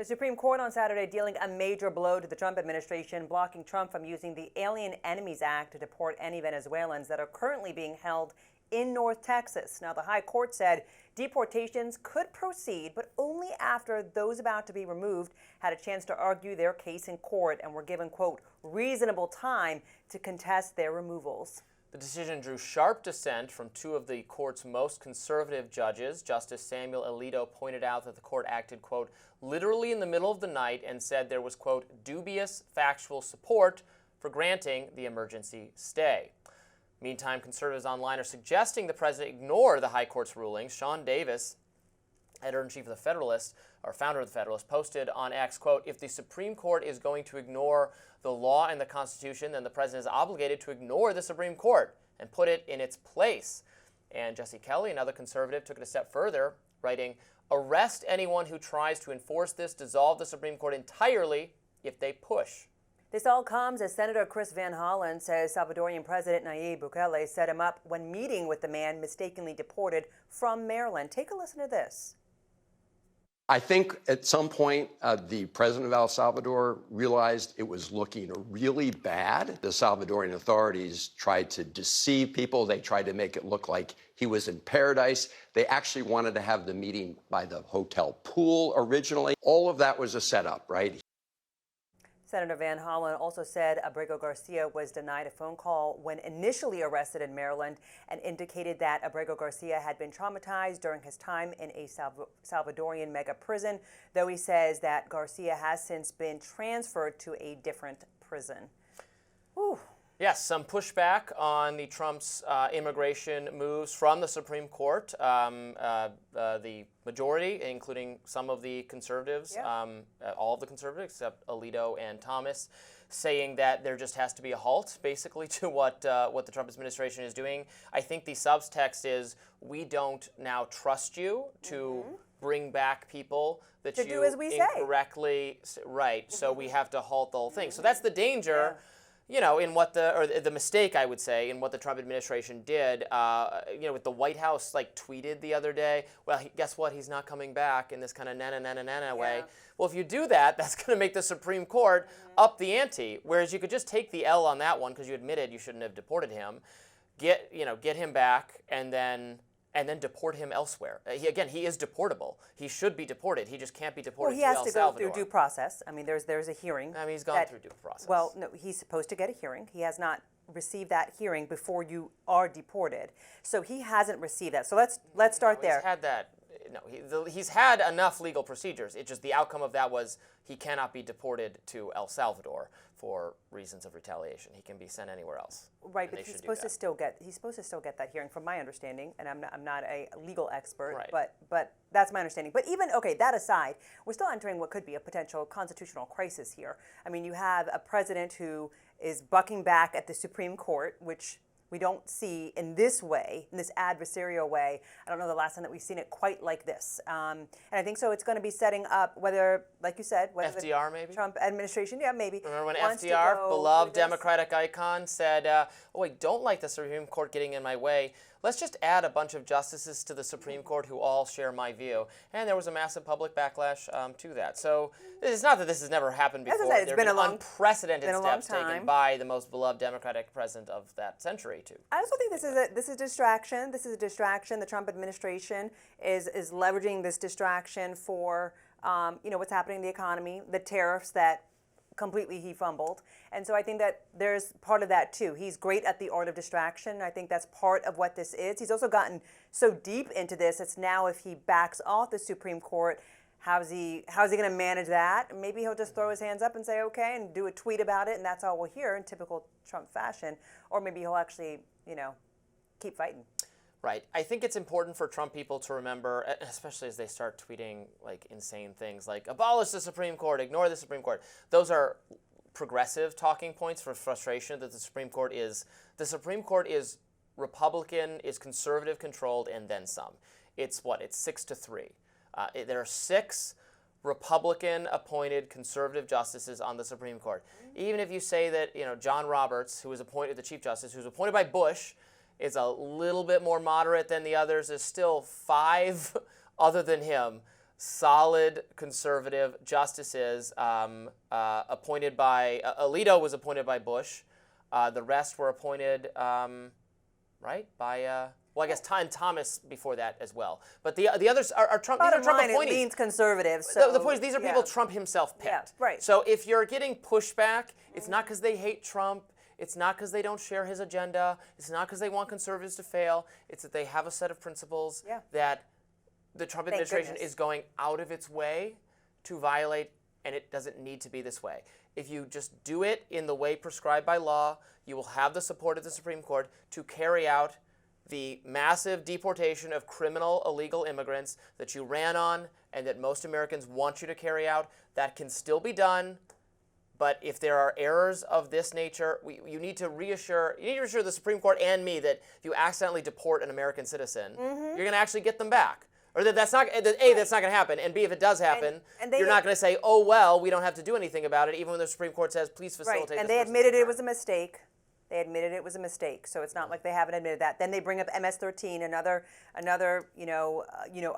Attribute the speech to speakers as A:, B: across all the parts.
A: Supreme Court on Saturday dealing a major blow to the Trump administration, blocking Trump from using the Alien Enemies Act to deport any Venezuelans that are currently being held in North Texas. Now, the High Court said deportations could proceed, but only after those about to be removed had a chance to argue their case in court and were given, quote, reasonable time to contest their removals.
B: The decision drew sharp dissent from two of the court's most conservative judges. Justice Samuel Alito pointed out that the court acted, quote, literally in the middle of the night and said there was, quote, dubious factual support for granting the emergency stay. Meantime, conservatives online are suggesting the president ignore the High Court's rulings. Sean Davis, editor-in-chief of the Federalist, or founder of the Federalist, posted on X, quote, if the Supreme Court is going to ignore the law and the Constitution, then the president is obligated to ignore the Supreme Court and put it in its place. And Jesse Kelly, another conservative, took it a step further, writing, arrest anyone who tries to enforce this, dissolve the Supreme Court entirely if they push.
A: This all comes as Senator Chris Van Hollen says Salvadorian President Nayib Bukele set him up when meeting with the man mistakenly deported from Maryland. Take a listen to this.
C: I think at some point, the president of El Salvador realized it was looking really bad. The Salvadorian authorities tried to deceive people. They tried to make it look like he was in paradise. They actually wanted to have the meeting by the hotel pool originally. All of that was a setup, right?
A: Senator Van Hollen also said Abrego Garcia was denied a phone call when initially arrested in Maryland and indicated that Abrego Garcia had been traumatized during his time in a Salvadorian mega prison, though he says that Garcia has since been transferred to a different prison. Whew.
B: Yes, some pushback on the Trump's immigration moves from the Supreme Court. The majority, including some of the conservatives, all of the conservatives except Alito and Thomas, saying that there just has to be a halt, basically, to what the Trump administration is doing. I think the subtext is we don't now trust you to bring back people that
A: to
B: you
A: do as we
B: incorrectly say. Right. So we have to halt the whole thing. So that's the danger. Yeah. You know, in what the mistake, I would say, in what the Trump administration did, with the White House, tweeted the other day, well, guess what? He's not coming back in this kind of na-na-na-na-na way. Well, if you do that, that's going to make the Supreme Court up the ante, whereas you could just take the L on that one because you admitted you shouldn't have deported him, get him back, and then deport him elsewhere. He is deportable. He should be deported. He just can't be deported to El Salvador.
A: Well, he has to go through due process. I mean, there's a hearing.
B: I mean, he's gone through due process.
A: Well, no, he's supposed to get a hearing. He has not received that hearing before you are deported. So he hasn't received that. So let's start there.
B: He's had that. No, he's had enough legal procedures. It's just the outcome of that was he cannot be deported to El Salvador for reasons of retaliation. He can be sent anywhere else.
A: Right, but he's supposed to still get that hearing, from my understanding, and I'm not a legal expert,
B: right.
A: but that's my understanding. But even that aside, we're still entering what could be a potential constitutional crisis here. I mean, you have a president who is bucking back at the Supreme Court, which we don't see in this way, in this adversarial way. I don't know the last time that we've seen it quite like this. And I think so it's going to be setting up whether, like you said, whether
B: FDR maybe?
A: Trump administration, maybe.
B: Remember when FDR, beloved Democratic icon, said, oh, I don't like the Supreme Court getting in my way. Let's just add a bunch of justices to the Supreme Court who all share my view. And there was a massive public backlash to that. So it's not that this has never happened before.
A: As I said, it's been
B: unprecedented steps taken by the most beloved Democratic president of that century.
A: I also think this is a distraction. This is a distraction. The Trump administration is leveraging this distraction for what's happening in the economy, the tariffs that completely he fumbled. And so I think that there's part of that too. He's great at the art of distraction. I think that's part of what this is. He's also gotten so deep into this. It's now if he backs off the Supreme Court, how's he going to manage that? Maybe he'll just throw his hands up and say okay and do a tweet about it, and that's all we'll hear in typical Trump fashion. Or maybe he'll actually, keep fighting.
B: Right. I think it's important for Trump people to remember, especially as they start tweeting insane things like abolish the Supreme Court, ignore the Supreme Court. Those are progressive talking points for frustration that the Supreme Court is Republican, is conservative controlled, and then some. It's 6-3. There are 6 Republican-appointed conservative justices on the Supreme Court. Even if you say that John Roberts, who was appointed the Chief Justice, who was appointed by Bush, is a little bit more moderate than the others, there's still 5 other than him solid conservative justices appointed by Alito was appointed by Bush. The rest were appointed, right, by well, I guess Thomas before that as well. But the others are Trump. These are Trump appointees.
A: It leans conservative. So,
B: the point is, these are people Trump himself picked.
A: Yeah, right.
B: So if you're getting pushback, it's not because they hate Trump. It's not because they don't share his agenda. It's not because they want conservatives to fail. It's that they have a set of principles that the Trump administration is going out of its way to violate, and it doesn't need to be this way. If you just do it in the way prescribed by law, you will have the support of the Supreme Court to carry out the massive deportation of criminal illegal immigrants that you ran on and that most Americans want you to carry out. That can still be done, but if there are errors of this nature, you need to reassure the Supreme Court and me that if you accidentally deport an American citizen, you're going to actually get them back. Or that's not going to happen, and B, if it does happen, you're not going to say, oh, well, we don't have to do anything about it, even when the Supreme Court says, please facilitate this.
A: And they admitted it was a mistake. They admitted it was a mistake, so it's not like they haven't admitted that. Then they bring up MS-13, another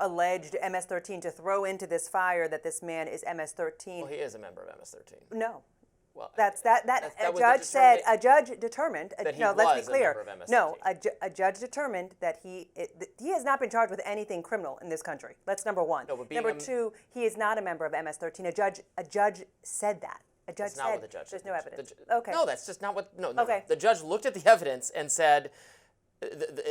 A: alleged MS-13 to throw into this fire that this man is MS-13.
B: Well, he is a member of MS-13.
A: No.
B: Well,
A: a judge determined.
B: That he
A: let's
B: was
A: be clear.
B: a member of MS-13.
A: No, a judge determined that he has not been charged with anything criminal in this country. That's number one.
B: No, but
A: number two, he is not a member of MS-13. A judge said that. A judge
B: That's not what the judge
A: there's
B: said.
A: no evidence.
B: Okay. No, that's just not what. No.
A: Okay.
B: The judge looked at the evidence and said,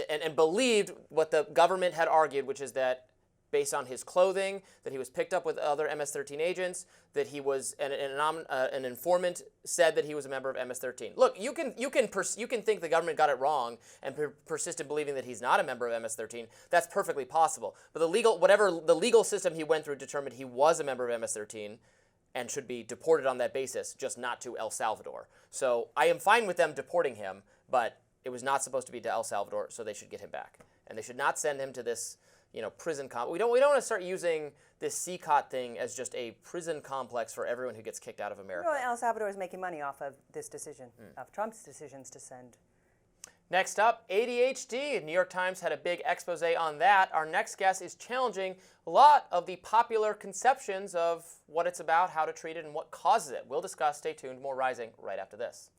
B: and believed what the government had argued, which is that based on his clothing, that he was picked up with other MS-13 agents, that he was an informant said that he was a member of MS-13. Look, you can think the government got it wrong and persist in believing that he's not a member of MS-13. That's perfectly possible. But the legal system he went through determined he was a member of MS-13 and should be deported on that basis, just not to El Salvador. So I am fine with them deporting him, but it was not supposed to be to El Salvador, so they should get him back. And they should not send him to this, prison complex. We don't want to start using this CCOT thing as just a prison complex for everyone who gets kicked out of America.
A: El Salvador is making money off of this decision, of Trump's decisions to send.
B: Next up, ADHD. New York Times had a big expose on that. Our next guest is challenging a lot of the popular conceptions of what it's about, how to treat it, and what causes it. We'll discuss. Stay tuned. More Rising right after this.